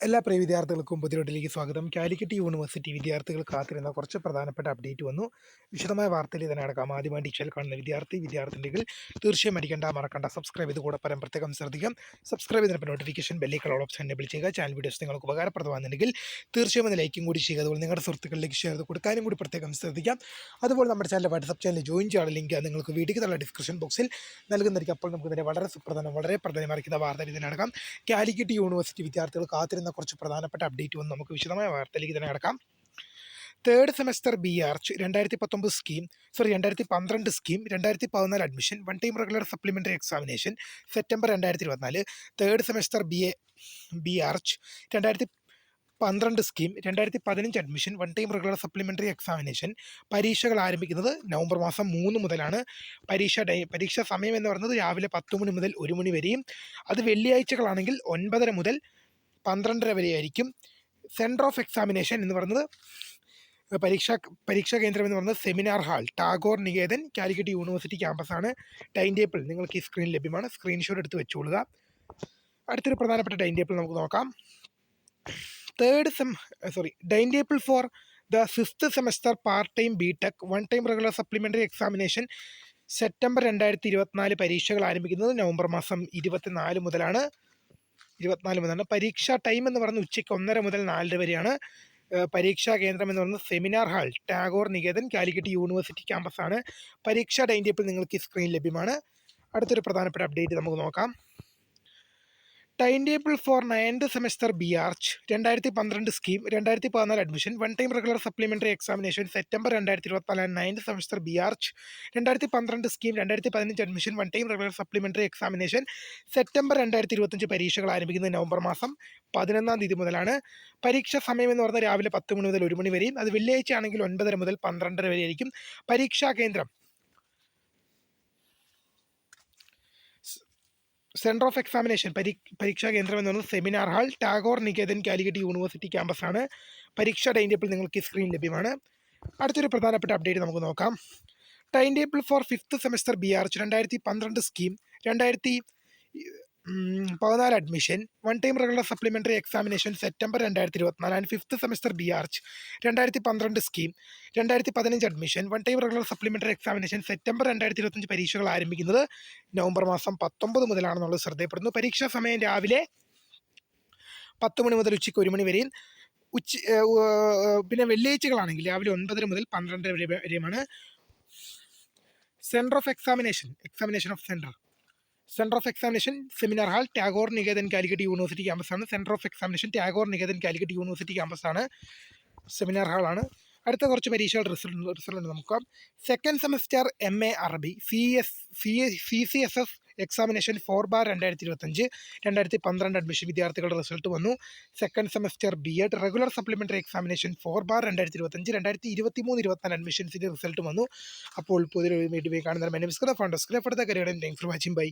എല്ലാ പ്രിയ വിദ്യാർത്ഥികൾക്കും പുതിയൊട്ടിലേക്ക് സ്വാഗതം. കാലിക്കറ്റ് യൂണിവേഴ്സിറ്റി വിദ്യാർത്ഥികൾ കാത്തിരുന്ന കുറച്ച് പ്രധാനപ്പെട്ട അപ്ഡേറ്റ് വന്നു. വിശദമായ വാർത്തയിൽ തന്നെ അടക്കാം. ആദ്യമായി ടീച്ചറിൽ കാണുന്ന വിദ്യാർത്ഥിനികൾ തീർച്ചയായും മറക്കണ്ട സബ്സ്ക്രൈബ് ചെയ്ത് കൂടെ പരം പ്രത്യേകം ശ്രദ്ധിക്കാം. സബ്സ്ക്രൈബ് ചെയ്തപ്പോൾ നോട്ടിഫിക്കേഷൻ ബെല്ലിക്കൽ ഓപ്ഷൻ എനേബിൾ ചെയ്യുക. ചാനൽ വീഡിയോസ് നിങ്ങൾക്ക് ഉപകാരപ്രദമാണെന്നുണ്ടെങ്കിൽ തീർച്ചയായും ഒന്ന് ലൈക്കും കൂടി ചെയ്യുക. അതുപോലെ നിങ്ങളുടെ സുഹൃത്തുക്കളിലേക്ക് ഷെയർ ചെയ്ത് കൊടുക്കാനും കൂടി പ്രത്യേകം ശ്രദ്ധിക്കാം. അതുപോലെ നമ്മുടെ ചാനൽ വാട്സ്ആപ്പ് ചാനൽ ജോയിൻ ചെയ്യാനുള്ള ലിങ്ക് നിങ്ങൾക്ക് വീഡിയോയ്ക്ക് തള്ള ഡിസ്ക്രിപ്ഷൻ ബോക്സിൽ നൽകുന്നതായിരിക്കും. അപ്പോൾ നമുക്ക് ഇതിനെ വളരെ പ്രധാനമായിരിക്കുന്ന വാർത്തയിൽ തന്നെ അടക്കാം. കാലിക്കറ്റ് യൂണിവേഴ്സിറ്റി വിദ്യാർത്ഥികൾ കാത്തിരുന്ന കുറച്ച് പ്രധാനപ്പെട്ട അപ്ഡേറ്റ് വന്ന് നമുക്ക് വിശദമായ വാർത്തയിലേക്ക് തന്നെ കിടക്കാം. Third semester B arch 2019 scheme 2012 scheme 2014 admission one time regular supplementary examination September 2024. Third semester B Arch 2012 scheme 2015 admission one time regular supplementary examination പരീക്ഷകൾ ആരംഭിക്കുന്നത് നവംബർ മാസം 3 മുതലാണ്. പരീക്ഷാ സമയം എന്ന് പറയുന്നത് രാവിലെ 10 മണി മുതൽ 1 മണി വരെയും, അത് വെള്ളിയാഴ്ചകളാണെങ്കിൽ 9:30 മുതൽ 12:30 വരെയായിരിക്കും. സെൻറ്റർ ഓഫ് എക്സാമിനേഷൻ എന്ന് പറയുന്നത് പരീക്ഷാ കേന്ദ്രം എന്ന് പറയുന്നത് seminar hall, Tagore Niketan, Calicut university ക്യാമ്പസാണ്. ടൈം ടേബിൾ നിങ്ങൾക്ക് ഈ സ്ക്രീനിൽ ലഭ്യമാണ്. സ്ക്രീൻഷോട്ട് എടുത്ത് വെച്ചുകൊള്ളുക. അടുത്തൊരു പ്രധാനപ്പെട്ട ടൈം ടേബിൾ നമുക്ക് നോക്കാം. Time table for the 5th semester part time BTech one time regular supplementary examination September 2024. പരീക്ഷകൾ ആരംഭിക്കുന്നത് നവംബർ മാസം 24 മുതലാണ്. പരീക്ഷാ ടൈം എന്ന് പറയുന്നത് ഉച്ചയ്ക്ക് 1:30 മുതൽ 4:00 വരെയാണ്. പരീക്ഷാ കേന്ദ്രം എന്ന് പറയുന്നത് seminar hall, Tagore Niketan, Calicut university ക്യാമ്പസാണ്. പരീക്ഷാ ടൈം ടേബിൾ നിങ്ങൾക്ക് ഈ സ്ക്രീനിൽ ലഭ്യമാണ്. അടുത്തൊരു പ്രധാനപ്പെട്ട അപ്ഡേറ്റ് നമുക്ക് നോക്കാം. Time table for 9th semester B Arch 2012 scheme 2014 admission one time regular supplementary examination September 2024. 9th semester B Arch 2012 scheme 2015 admission one time regular supplementary examination September 2025. പരീക്ഷകൾ ആരംഭിക്കുന്നത് നവംബർ മാസം 11 മുതലാണ്. പരീക്ഷാ സമയം എന്ന് പറഞ്ഞാൽ രാവിലെ 10 മണി മുതൽ 1 മണി വരെയും, അത് വെള്ളിയാഴ്ച ആണെങ്കിൽ 9:30 മുതൽ 12:30 വരെയായിരിക്കും. പരീക്ഷാ കേന്ദ്രം സെൻറ്റർ ഓഫ് എക്സാമിനേഷൻ പരീക്ഷാ കേന്ദ്രം എന്ന് പറയുന്നത് seminar hall, Tagore Niketan, Calicut university ക്യാമ്പസാണ്. പരീക്ഷാ ടൈം ടേബിൾ നിങ്ങൾക്ക് ഈ സ്ക്രീൻ ലഭ്യമാണ്. അടുത്തൊരു പ്രധാനപ്പെട്ട അപ്ഡേറ്റ് നമുക്ക് നോക്കാം. Time table for 5th semester B Arch 2012 scheme 2014 admission one time regular supplementary examination September 2024. And 5th semester B Arch 2012 scheme 2015 admission one time regular supplementary examination September 2025. പരീക്ഷകൾ ആരംഭിക്കുന്നത് November മാസം 19 മുതലാണെന്നുള്ളത് ശ്രദ്ധയപ്പെടുന്നു. പരീക്ഷാ സമയം രാവിലെ 10 മണി മുതൽ ഉച്ചയ്ക്ക് 1 മണി വരെയും, പിന്നെ വെള്ളിയാഴ്ചകളാണെങ്കിൽ രാവിലെ 9:30 മുതൽ 12:00 വരെയുമാണ്. Centre of examination of examination seminar hall, Tagore Niketan, Calicut university ക്യാമ്പസാണ്. Centre of examination Tagore Niketan, Calicut university ക്യാമ്പസാണ്. സെമിനാർ ഹാളാണ്. അടുത്ത കുറച്ച് പരീക്ഷകളുടെ റിസൾട്ട് നോക്കാം. സെക്കൻഡ് സെമസ്റ്റർ MA അറബി CCSS എക്സാമിനേഷൻ 4/2025 2012 അഡ്മിഷൻ വിദ്യാർത്ഥികളുടെ റിസൾട്ട് വന്നു. Second semester BEd regular supplementary examination 4/2025 2023-24 അഡ്മിഷൻസിൻ്റെ റിസൾട്ട് വന്നു. അപ്പോൾ പുതിയൊരു വീഡിയോ കാണുന്നതിന് ഫണ്ട് താങ്ക്സ് ഫോർ വാച്ചിങ്. ബൈ.